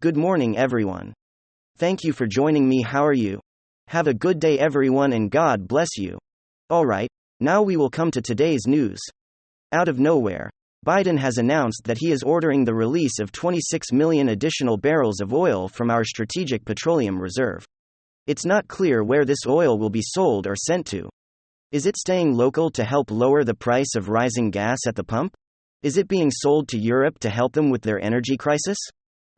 Good morning, everyone. Thank you for joining me. How are you? Have a good day, everyone, and God bless you. Alright, now we will come to today's news. Out of nowhere, Biden has announced that he is ordering the release of 26 million additional barrels of oil from our strategic petroleum reserve. It's not clear where this oil will be sold or sent to. Is it staying local to help lower the price of rising gas at the pump? Is it being sold to Europe to help them with their energy crisis?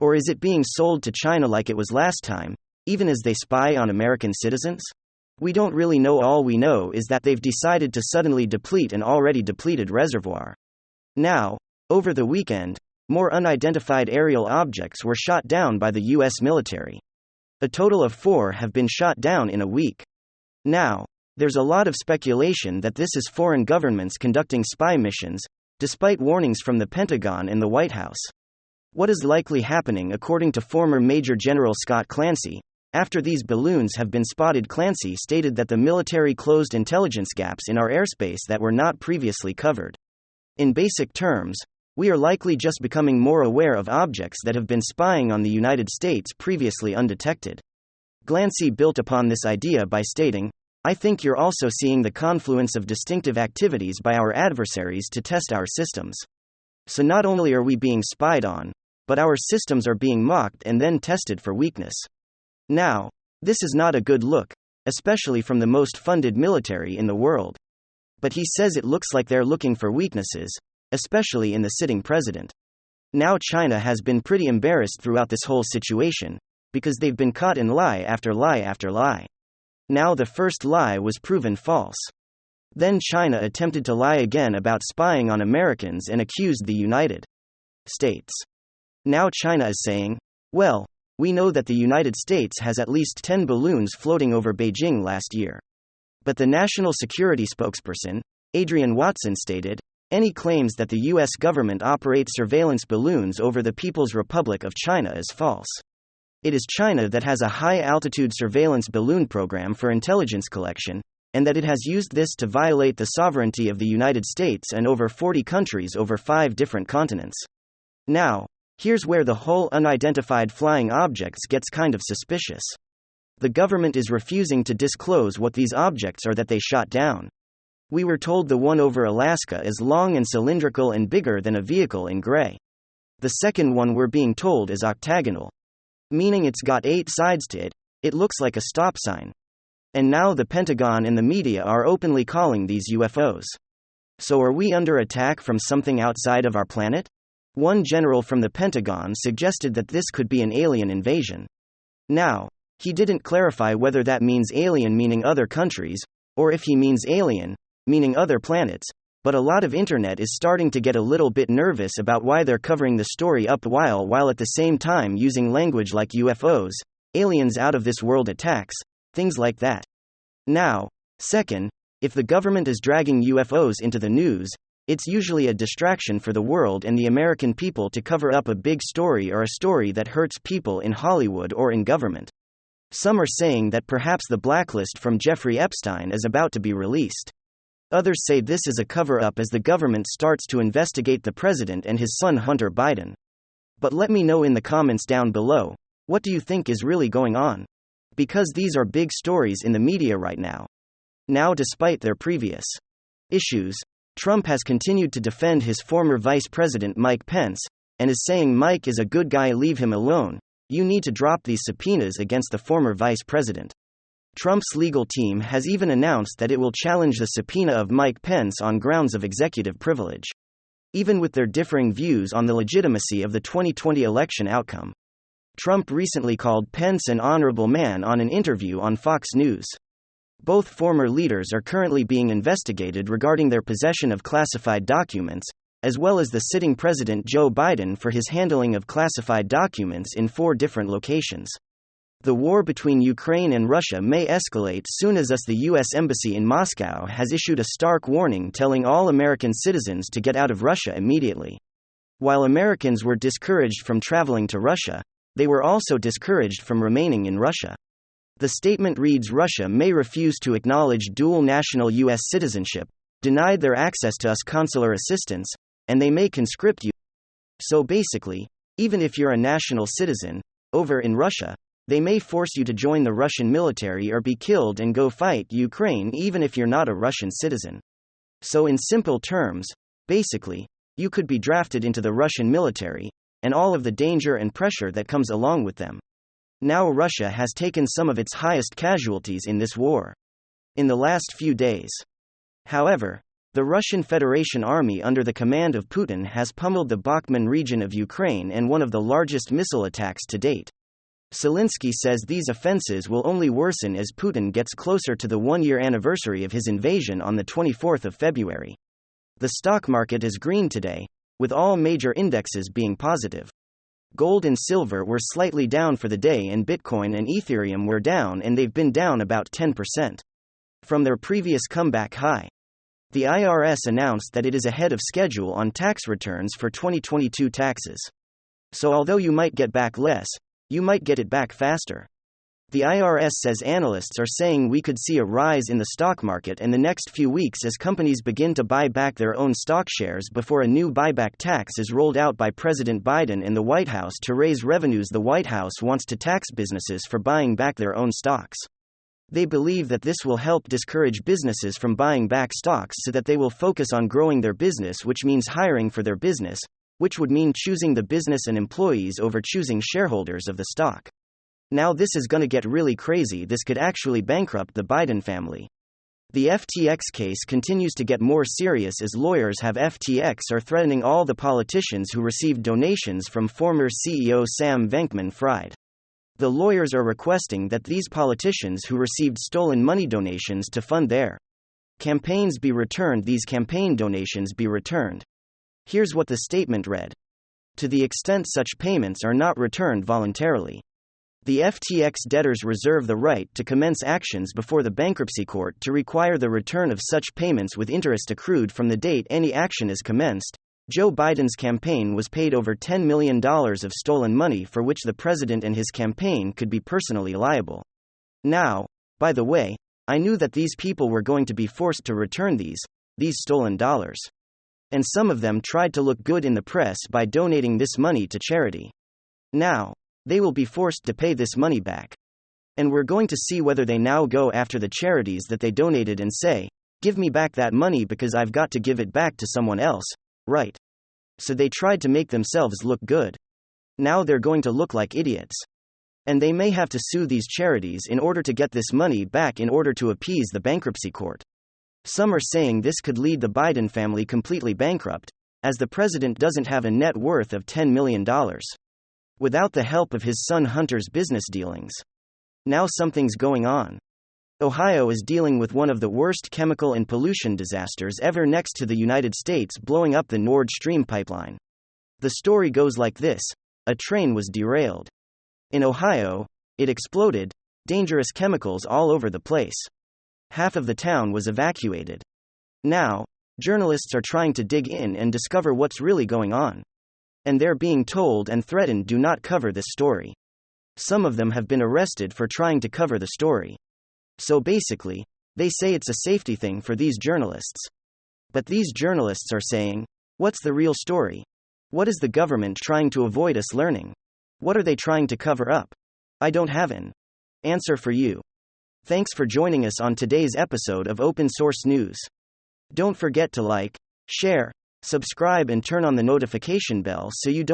Or is it being sold to China like it was last time, even as they spy on American citizens? We don't really know. All we know is that they've decided to suddenly deplete an already depleted reservoir. Now, over the weekend, more unidentified aerial objects were shot down by the U.S. military. A total of 4 have been shot down in a week. Now, there's a lot of speculation that this is foreign governments conducting spy missions, despite warnings from the Pentagon and the White House. What is likely happening, according to former Major General Scott Clancy, after these balloons have been spotted? Clancy stated that the military closed intelligence gaps in our airspace that were not previously covered. In basic terms, we are likely just becoming more aware of objects that have been spying on the United States previously undetected. Clancy built upon this idea by stating, "I think you're also seeing the confluence of distinctive activities by our adversaries to test our systems. So not only are we being spied on, but our systems are being mocked and then tested for weakness." Now, this is not a good look, especially from the most funded military in the world. But he says it looks like they're looking for weaknesses, especially in the sitting president. Now China has been pretty embarrassed throughout this whole situation, because they've been caught in lie after lie after lie. Now the first lie was proven false. Then China attempted to lie again about spying on Americans and accused the United States. Now China is saying, well, we know that the United States has at least 10 balloons floating over Beijing last year. But the national security spokesperson, Adrienne Watson, stated, any claims that the U.S. government operates surveillance balloons over the People's Republic of China is false. It is China that has a high-altitude surveillance balloon program for intelligence collection, and that it has used this to violate the sovereignty of the United States and over 40 countries over 5 different continents. Now, here's where the whole unidentified flying objects gets kind of suspicious. The government is refusing to disclose what these objects are that they shot down. We were told the one over Alaska is long and cylindrical and bigger than a vehicle in gray. The second one we're being told is octagonal, meaning it's got 8 sides to it. It looks like a stop sign. And now the Pentagon and the media are openly calling these UFOs. So are we under attack from something outside of our planet? One general from the Pentagon suggested that this could be an alien invasion. Now, he didn't clarify whether that means alien meaning other countries, or if he means alien, meaning other planets, but a lot of internet is starting to get a little bit nervous about why they're covering the story up while at the same time using language like UFOs, aliens out of this world attacks, things like that. Now, second, if the government is dragging UFOs into the news, it's usually a distraction for the world and the American people to cover up a big story or a story that hurts people in Hollywood or in government. Some are saying that perhaps the blacklist from Jeffrey Epstein is about to be released. Others say this is a cover-up as the government starts to investigate the president and his son Hunter Biden. But let me know in the comments down below, what do you think is really going on? Because these are big stories in the media right now. Now, despite their previous issues, Trump has continued to defend his former Vice President Mike Pence, and is saying Mike is a good guy, leave him alone, you need to drop these subpoenas against the former Vice President. Trump's legal team has even announced that it will challenge the subpoena of Mike Pence on grounds of executive privilege. Even with their differing views on the legitimacy of the 2020 election outcome. Trump recently called Pence an honorable man on an interview on Fox News. Both former leaders are currently being investigated regarding their possession of classified documents, as well as the sitting President Joe Biden for his handling of classified documents in 4 different locations. The war between Ukraine and Russia may escalate soon, as the U.S. Embassy in Moscow has issued a stark warning telling all American citizens to get out of Russia immediately. While Americans were discouraged from traveling to Russia, they were also discouraged from remaining in Russia. The statement reads, Russia may refuse to acknowledge dual national U.S. citizenship, denied their access to us consular assistance, and they may conscript you. So basically, even if you're a national citizen, Over in Russia, they may force you to join the Russian military or be killed and go fight Ukraine even if you're not a Russian citizen. So, in simple terms, basically, you could be drafted into the Russian military, and all of the danger and pressure that comes along with them. Now, Russia has taken some of its highest casualties in this war in the last few days. However, the Russian Federation Army under the command of Putin has pummeled the Bakhmut region of Ukraine and one of the largest missile attacks to date. Zelensky says these offensives will only worsen as Putin gets closer to the one-year anniversary of his invasion on the 24th of February. The stock market is green today, with all major indexes being positive. Gold and silver were slightly down for the day, and Bitcoin and Ethereum were down, and they've been down about 10% from their previous comeback high. The IRS announced that it is ahead of schedule on tax returns for 2022 taxes. So although you might get back less, you might get it back faster. The IRS says analysts are saying we could see a rise in the stock market in the next few weeks as companies begin to buy back their own stock shares before a new buyback tax is rolled out by President Biden and the White House to raise revenues. The White House wants to tax businesses for buying back their own stocks. They believe that this will help discourage businesses from buying back stocks so that they will focus on growing their business, which means hiring for their business, which would mean choosing the business and employees over choosing shareholders of the stock. Now this is going to get really crazy. This could actually bankrupt the Biden family. The FTX case continues to get more serious as lawyers have FTX are threatening all the politicians who received donations from former CEO Sam Bankman-Fried. The lawyers are requesting that these politicians who received stolen money donations to fund their campaigns be returned. These campaign donations be returned. Here's what the statement read. To the extent such payments are not returned voluntarily, the FTX debtors reserve the right to commence actions before the bankruptcy court to require the return of such payments with interest accrued from the date any action is commenced. Joe Biden's campaign was paid over $10 million of stolen money for which the president and his campaign could be personally liable. Now, by the way, I knew that these people were going to be forced to return these stolen dollars. And some of them tried to look good in the press by donating this money to charity. Now, they will be forced to pay this money back. And we're going to see whether they now go after the charities that they donated and say, give me back that money because I've got to give it back to someone else, right? So they tried to make themselves look good. Now they're going to look like idiots. And they may have to sue these charities in order to get this money back in order to appease the bankruptcy court. Some are saying this could lead the Biden family completely bankrupt, as the president doesn't have a net worth of $10 million. Without the help of his son Hunter's business dealings. Now something's going on. Ohio is dealing with one of the worst chemical and pollution disasters ever next to the United States blowing up the Nord Stream pipeline. The story goes like this. A train was derailed. In Ohio, it exploded, dangerous chemicals all over the place. Half of the town was evacuated. Now, journalists are trying to dig in and discover what's really going on. And they're being told and threatened do not cover this story. Some of them have been arrested for trying to cover the story. So basically, they say it's a safety thing for these journalists. But these journalists are saying, what's the real story? What is the government trying to avoid us learning? What are they trying to cover up? I don't have an answer for you. Thanks for joining us on today's episode of Open Source News. Don't forget to like, share, subscribe and turn on the notification bell so you don't